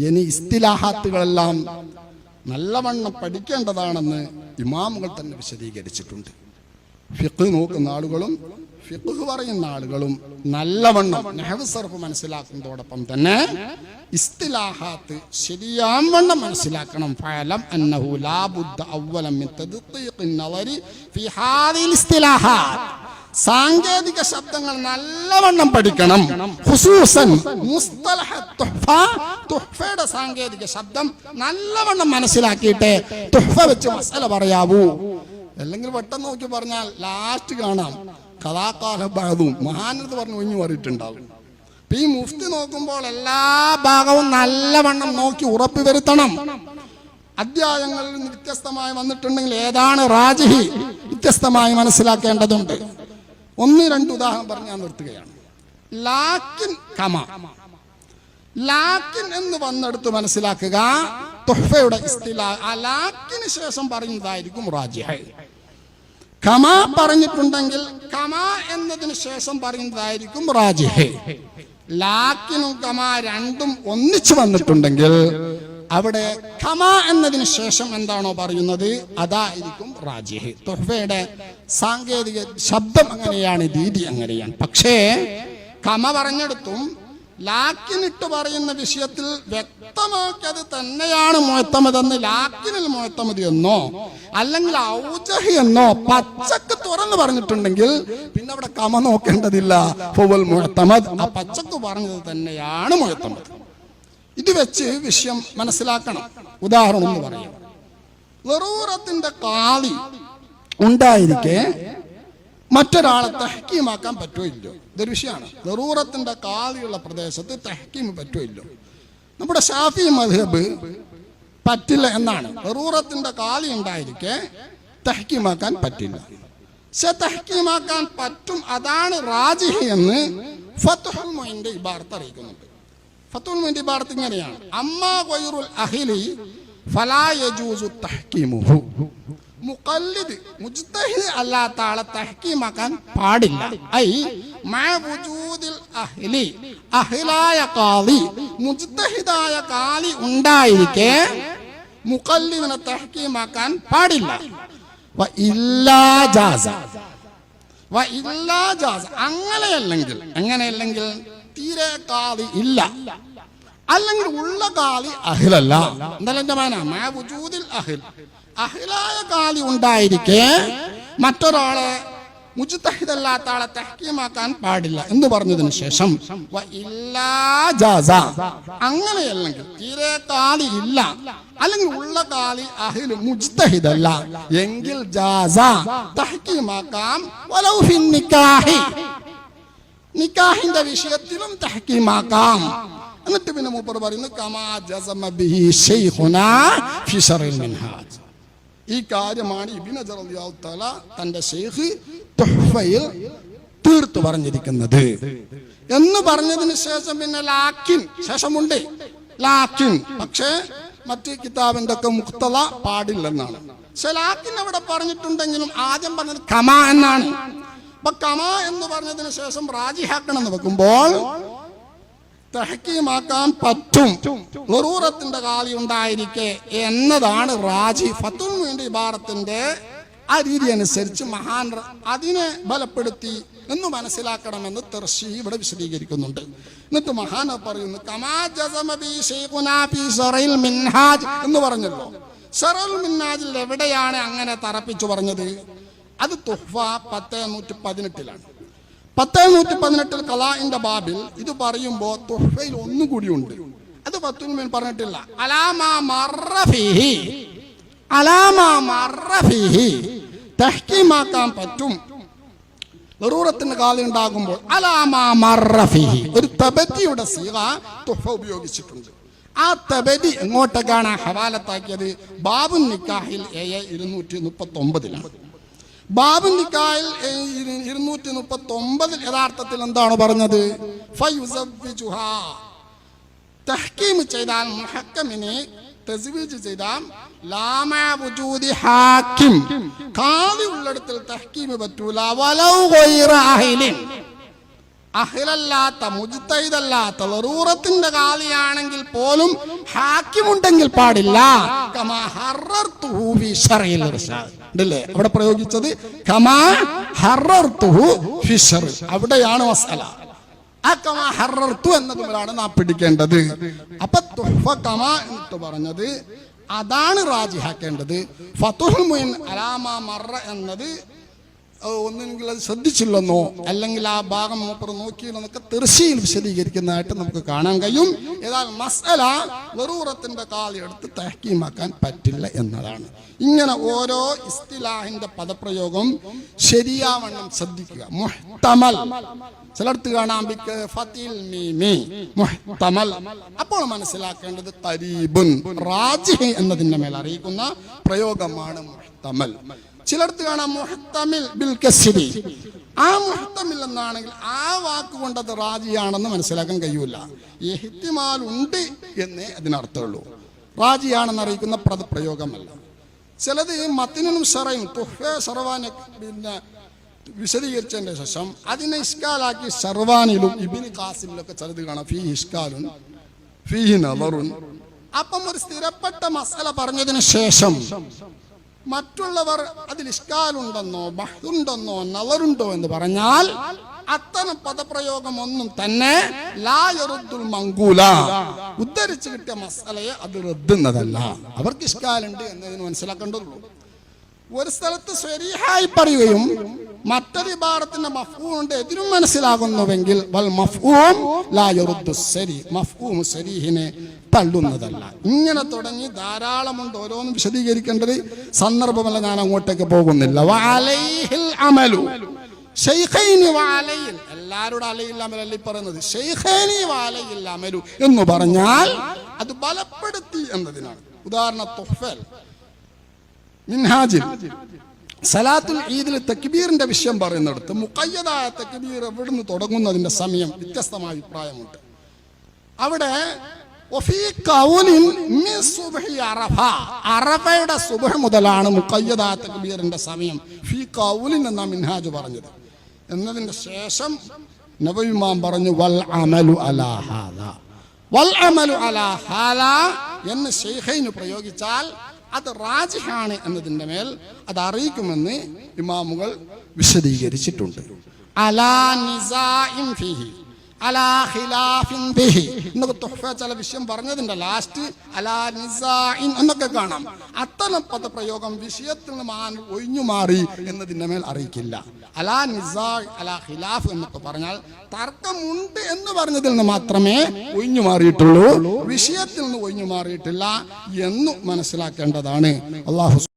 ഇനി ഇസ്തിലാഹാത്തുകളെല്ലാം നല്ലവണ്ണം പഠിക്കേണ്ടതാണെന്ന് ഇമാമുകൾ തന്നെ വിശദീകരിച്ചിട്ടുണ്ട്. ഫിഖ് നോക്കുന്ന ആളുകളും ഫിഖ് പറയുന്ന ആളുകളും നല്ലവണ്ണം നഹ്വ് സർഫ് മനസ്സിലാക്കുന്നതോടൊപ്പം തന്നെ ഇസ്തിലാഹാത്ത് ശരിയാവണ്ണം മനസ്സിലാക്കണം. ഫഅലം അന്നഹു ലാ ബുദ്ദ അവ്വലൻ മിൻ തദ്ഖീഖിൻ നളരി ഫീ ഹാദിൽ ഇസ്തിലാഹാത്ത്. സാങ്കേതിക ശബ്ദങ്ങൾ നല്ലവണ്ണം പഠിക്കണം. ഖുസൂസൻ മുസ്തലഹ തുഹ്ഫ, തുഹ്ഫയുടെ സാങ്കേതിക ശബ്ദം നല്ലവണ്ണം മനസ്സിലാക്കിയിട്ട് തുഹ്ഫ വെച്ച് മസല പറയാവൂ. അല്ലെങ്കിൽ പെട്ടെന്ന് നോക്കി പറഞ്ഞാൽ ലാസ്റ്റ് കാണാം കഥാകാല ഭാഗവും മഹാനത് പറഞ്ഞ് ഒഴിഞ്ഞു മാറിയിട്ടുണ്ടാവും. ഈ മുഫ്തി നോക്കുമ്പോൾ എല്ലാ ഭാഗവും നല്ലവണ്ണം നോക്കി ഉറപ്പ് വരുത്തണം. അധ്യായങ്ങളിൽ വ്യത്യസ്തമായി വന്നിട്ടുണ്ടെങ്കിൽ ഏതാണ് റാജിഹി വ്യത്യസ്തമായി മനസ്സിലാക്കേണ്ടതുണ്ട്. 1-2 ഉദാഹരണം പറഞ്ഞ് ഞാൻ നിർത്തുകയാണ്. ലാക്കിൻ കമ, ലാക്കിൻ എന്ന് വന്നെടുത്ത് മനസ്സിലാക്കുക. തുഹ്ഫയുടെ ഇസ്തിലാ ആ ലാക്കിന് ശേഷം പറയുന്നതായിരിക്കും റാജിഹ്. കമ പറഞ്ഞിട്ടുണ്ടെങ്കിൽ കമ എന്നതിന് ശേഷം പറയുന്നതായിരിക്കും റാജിഹ്. ലാക്കിനും കമ രണ്ടും ഒന്നിച്ചു വന്നിട്ടുണ്ടെങ്കിൽ അവിടെ കമ എന്നതിന് ശേഷം എന്താണോ പറയുന്നത് അതായിരിക്കും റാജിഹ്. തുഹ്ഫയുടെ സാങ്കേതിക ശബ്ദം അങ്ങനെയാണ്, രീതി അങ്ങനെയാണ്. പക്ഷേ കമ പറഞ്ഞെടുത്തും ലാക്കിനിട്ട് പറയുന്ന വിഷയത്തിൽ വ്യക്തമാക്കി അത് തന്നെയാണ് മുഅത്തമദെന്ന് ലാക്കിനിൽ മുഅത്തമദ് എന്നോ അല്ലെങ്കിൽ ഔജഹ് എന്നോ പച്ചക്ക് തുറന്ന് പറഞ്ഞിട്ടുണ്ടെങ്കിൽ പിന്നെ അവിടെ കമ നോക്കേണ്ടതില്ല. ഫവൽ മുഅത്തമദ്, ആ പച്ചക്ക് പറഞ്ഞത് തന്നെയാണ് മുഅത്തമദ്. ഇത് വെച്ച് വിഷയം മനസ്സിലാക്കണം. ഉദാഹരണം എന്ന് പറയാം. ളറൂറത്തിന്റെ ഖാളി ഉണ്ടായിരിക്കെ മറ്റൊരാളെ തഹ്കീമാക്കാൻ പറ്റുമോ ഇല്ലോ, ഇതൊരു വിഷയമാണ്. ളറൂറത്തിന്റെ ഖാളിയുള്ള പ്രദേശത്ത് തഹ്കീം പറ്റുമോ ഇല്ലോ. നമ്മുടെ ശാഫി മദ്ഹബ് പറ്റില്ല എന്നാണ്. ളറൂറത്തിന്റെ ഖാളി ഉണ്ടായിരിക്കെ തഹ്കീമാക്കാൻ പറ്റില്ല. പക്ഷെ തഹ്കീമാക്കാൻ പറ്റും, അതാണ് റാജിഹ് എന്ന് ഫത്ഹുൽ മുഈന്റെ ഇബാറത്ത് അറിയിക്കുന്നുണ്ട്. ഫത്ഹുൽ മുഈന്റെ ഇബാറത്ത് ഇങ്ങനെയാണ്: അമ്മാ ഗൈറുൽ അഹ്ലി ഫലാ യജൂസു തഹ്കീമുഹു. മുഖല്ലിദ് മുജ്തഹിദ് അല്ലാത്ത ആളെ തഹ്കീമാക്കാൻ പാടില്ല. ഐ മഅ വുജൂദിൽ അഹ്ലി, അഹ്ലായ ഖാളി മുജ്തഹിദായ ഖാളി ഉണ്ടായിരിക്കെ മുഖല്ലിദിനെ തഹ്കീമാക്കാൻ പാടില്ല. വ ഇല്ലാ ജാസ, വ ഇല്ലാ ജാസ, അങ്ങനെയല്ലെങ്കിൽ തീരെ ഖാളി ഇല്ല, അല്ലെങ്കിൽ ഉള്ള ഖാളി അഹ്ലല്ല. എന്തായാലും എൻ്റെ മാന മഅ വുജൂദിൽ അഹ്ൽ, അഹ്ലായ ഖാളി ഉണ്ടായിരിക്കെ മറ്റൊരാളെ മുജ്തഹിദല്ലാത്ത ആളെ തഹ്കീമാക്കാൻ പാടില്ല എന്ന് പറഞ്ഞതിന് ശേഷം വ ഇല്ലാ ജാസ, അങ്ങനെയല്ലെങ്കിൽ തീരെ ഖാളി ഇല്ല, അല്ലെങ്കിൽ ഉള്ള ഖാളി അഹ്ൽ മുജ്തഹിദല്ല എങ്കിൽ ജാസ തഹ്കീമാക്കാം. വലൗ ഫി നിക്കാഹി, നിക്കാഹിന്റെ വിഷയത്തിലും തഹ്കീമാക്കാം. എന്നിട്ട് പിന്നെ മൂപ്പർ പറയുന്നു കമാ ജസമ ബിഹി ശൈഖുനാ ഫി ശർഇൽ മിൻഹാജ്. ഈ കാര്യമാണ് ഇബ്നു ഹജർ റളിയല്ലാഹു തആല തന്റെ ശൈഖ് തുഹ്ഫയിൽ തീർത്തു പറഞ്ഞിരിക്കുന്നത് എന്ന് പറഞ്ഞതിന് ശേഷം പിന്നെ ലാക്കിൻ ശേഷമുണ്ട്. ലാക്കിൻ പക്ഷേ മറ്റ് കിതാബിന്റെ ഒക്കെ മുഖ്തള പാടില്ലെന്നാണ്. പക്ഷെ ലാക്കിൻ അവിടെ പറഞ്ഞിട്ടുണ്ടെങ്കിലും ആദ്യം പറഞ്ഞത് കമ എന്നാണ്. അപ്പൊ കമ എന്ന് പറഞ്ഞതിന് ശേഷം റാജിഹാക്കണം എന്ന് വെക്കുമ്പോൾ തഹ്കീമാക്കാൻ പറ്റും, ളറൂറത്തിന്റെ ഖാളി ഉണ്ടായിരിക്കെ എന്നതാണ് റാജി. ഫത്ഹുൽ മുഈന്റെ ഇബാറത്തിന്റെ ആ രീതി അനുസരിച്ച് മഹാൻ അതിനെ ബലപ്പെടുത്തി എന്ന് മനസ്സിലാക്കണമെന്ന് തർശി ഇവിടെ വിശദീകരിക്കുന്നുണ്ട്. എന്നിട്ട് മഹാൻ പറയുന്നു കമാ ജസമ ബി ശൈഖുനാ ഫീ ശർഇൽ മിൻഹാജ് എന്ന് പറഞ്ഞല്ലോ. ശർഉൽ മിൻഹാജിൽ എവിടെയാണ് അങ്ങനെ തറപ്പിച്ചു പറഞ്ഞത്? അത് തുഹ്ഫ 1018-ലാണ്. 1018 ഖലാഇന്റെ ബാബിൽ ഇത് പറയുമ്പോൾ തുഹ്ഫയിൽ ഒന്നുകൂടി ഉണ്ട്. അത് ഫത്ഹുൽ മുഈൻ പറഞ്ഞിട്ടില്ല. അലാമാ മർറ ഫീഹി, അലാമാ മർറ ഫീഹി തഹ്കീമാക്കാൻ പറ്റും ളറൂറത്തിന്റെ ഖാളി ഉണ്ടാകുമ്പോൾ. അലാമാ മർറ ഫീഹി ഒരു തബദിയുടെ സീഗ തുഹ്ഫ ഉപയോഗിച്ചിട്ടുണ്ട്. ആ തബദി എങ്ങോട്ടേക്കാണ് ഹവാലത്താക്കിയത്? ബാബുൻ നിക്കാഹിൽ 239-ലാണ്. ബാബുൻ നിക്കാഹിൽ 239 യഥാർത്ഥത്തിൽ എന്താണ് പറഞ്ഞത്? ഫയുസവ്വിജുഹാ, തഹ്കീം ചെയ്താൽ മുഹക്കമിനെ തസ്വീജ് ചെയ്താൽ ലാമാ വുജൂദി ഹാക്കിം, ഖാളി ഉള്ളിടത്തിൽ തഹ്കീം പറ്റൂല. വലൗ ഗൈറ അഹ്ലിൻ, അഹ്ലല്ലാത്ത മുജ്തഹിദല്ലാത്ത ലറൂറത്തിന്റെ കാലിയാണെങ്കിൽ പോലും ഹാക്കിമുണ്ടെങ്കിൽ പാടില്ല. കമാ ഹറർതുഹു ഫി ശർഇൽ ഇർശാദ് ഇല്ലേ അവിടെ പ്രയോഗിച്ചത് കമാ ഹറർതുഹു ഫി ശർഇ, അവിടെയാണ് മസ്അല. ആ കമാ ഹറർതു എന്നതുമാണ് നാം പിടിക്കേണ്ടത്. അപ്പൊ തുഹ്ഫ കമാ എന്നിട്ട് പറഞ്ഞത് അതാണ് റാജിഹാക്കേണ്ടത്. ഫതുഹുൽ മുയിൻ അലാമാ മറ എന്നത് ഒന്നെങ്കിൽ അത് ശ്രദ്ധിച്ചില്ലെന്നോ അല്ലെങ്കിൽ ആ ഭാഗം മൂപ്പർ നോക്കിയില്ലെന്നൊക്കെ തെർശയിൽ വിശദീകരിക്കുന്നതായിട്ട് നമുക്ക് കാണാൻ കഴിയും. ഏതായാലും മസ്അല ലറൂറത്തിന്റെ കാലിയെടുത്ത് തഹ്കീമാക്കാൻ പറ്റില്ല എന്നതാണ്. ഇങ്ങനെ ഓരോ ഇസ്തിലാഹിന്റെ പദപ്രയോഗം ശരിയാവണ്ണം ശ്രദ്ധിക്കുക. മുഹ്തമൽ ചിലടത്ത് കാണാം ഫത്തിൽ മീമി മുഹ്തമൽ. അപ്പോൾ മനസ്സിലാക്കേണ്ടത് ഖരീബുൻ റാജിഹ് എന്നതിന്റെ മേൽ അറിയിക്കുന്ന പ്രയോഗമാണ് മുഹ്തമൽ. ചിലടത്ത് കാണാം മുഹ്തമിൽ ബിൽ കസ്രി. ആ മുഹ്തമിൽ എന്നാണെങ്കിൽ ആ വാക്കുകൊണ്ട് അത് റാജിയാണെന്ന് മനസ്സിലാക്കാൻ കഴിയൂല. ഇഹ്തിമാൽ ഉണ്ട് എന്നേ അതിനർത്ഥമുള്ളൂ, റാജിയാണെന്ന് അറിയിക്കുന്ന പദപ്രയോഗമല്ല. ചിലത് മത്തിനും ഷറയും തുഹ്ഫ ഷർവാനെ പിന്നെ വിശദീകരിച്ചതിന്റെ ശേഷം അതിനെ ഇഷ്കാലാക്കി ഷർവാനിലും ഇബ്നു ഖാസിമിലൊക്കെ ചിലത് കാണാം ഫീഹി ഇഷ്കാലുൻ ഫീഹി നദറുൻ. അപ്പം ഒരു സ്ഥിരപ്പെട്ട മസല പറഞ്ഞതിന് ശേഷം മറ്റുള്ളവർ അതിൽ ഇഷ്കാലുണ്ടെന്നോ ബഹ്തുണ്ടെന്നോ നളറുണ്ടോ എന്ന് പറഞ്ഞാൽ അത്തരം പദപ്രയോഗം ഒന്നും തന്നെ ലാ യറുദ്ദുൽ മങ്കൂല, ഉദ്ധരിച്ചു കിട്ടിയ മസലയെ അത് റദ്ദുന്നതല്ല. അവർക്ക് ഇഷ്കാലുണ്ട് എന്നതിന് മനസ്സിലാക്കേണ്ടതുള്ളൂ. ഒരു സ്ഥലത്ത് സ്വരീഹായി പറയുകയും മറ്റൊരു ഇബാറത്തിന്റെ മഫ്ഹൂമിന്റെ എതിരും മനസ്സിലാകുന്നുവെങ്കിൽ വൽ മഫ്ഹൂം ലാ യറുദ്ദു സരി, മഫ്ഹൂം സരീഹിനെ തള്ളുന്നതല്ല. ഇങ്ങനെ തുടങ്ങി ധാരാളമുണ്ട്. ഓരോന്നും വിശദീകരിക്കേണ്ടത് സന്ദർഭമല്ല, ഞാൻ അങ്ങോട്ടേക്ക് പോകുന്നില്ല. വഅലൈഹിൽ അമലു ശൈഖൈനി വഅലൈൽ, എല്ലാവരുടെ അലയിൽ അമലല്ല ഈ പറയുന്നത്. ശൈഖൈനി വഅലൈൽ അമലു എന്ന് പറഞ്ഞാൽ അത് ബലപ്പെടുത്തി എന്നതിനാണ്. ഉദാഹരണം തുഹ്ഫൽ മിൻഹാജിൽ സലാത്തുൽ ഈദിൽ തക്ബീറിന്റെ വിഷയം പറയുന്നിടത്ത് മുഖയ്യദായ തക്ബീർ എവിടുന്ന് തുടങ്ങുന്നതിന്റെ സമയം വ്യത്യസ്തമായ അഭിപ്രായമുണ്ട്. അവിടെ അറഫയുടെ സുബ്ഹ് മുതലാണ് മുഖയ്യദായ തക്ബീറിന്റെ സമയം. ഫീ ഖൗലിൻ എന്നാ മിൻഹാജ് പറഞ്ഞത്. എന്നതിന്റെ ശേഷം നബവി ഇമാം പറഞ്ഞു വൽ അമലു അലാ ഹാദാ, വൽ അമലു അലാ ഹാദാ എന്ന് ശൈഖൈന് പ്രയോഗിച്ചാൽ അത് റാജിഹാണ് എന്നതിൻ്റെ മേൽ അത് അറിയിക്കുമെന്ന് ഇമാമുകൾ വിശദീകരിച്ചിട്ടുണ്ട്. അലാ നിസാഇൻ ഫീഹി അലാ ഖിലാഫിൻ ബിഹി എന്നൊക്കെ തുഹ്ഫ ചില വിഷയം പറഞ്ഞതിന്റെ ലാസ്റ്റ് അലാ നിസാഇൻ എന്നൊക്കെ കാണാം. അത്തരം പദപ്രയോഗം വിഷയത്തിൽ നിന്ന് ഒഴിഞ്ഞു മാറി എന്നതിൻ്റെ മേൽ അറിയിക്കില്ല. അലാ നിസാ അലാ ഖിലാഫ് എന്നൊക്കെ പറഞ്ഞാൽ തർക്കമുണ്ട് എന്ന് പറഞ്ഞതിൽ നിന്ന് മാത്രമേ ഒഴിഞ്ഞു മാറിയിട്ടുള്ളൂ, വിഷയത്തിൽ നിന്ന് ഒഴിഞ്ഞു മാറിയിട്ടില്ല എന്ന് മനസ്സിലാക്കേണ്ടതാണ്. അല്ലാഹു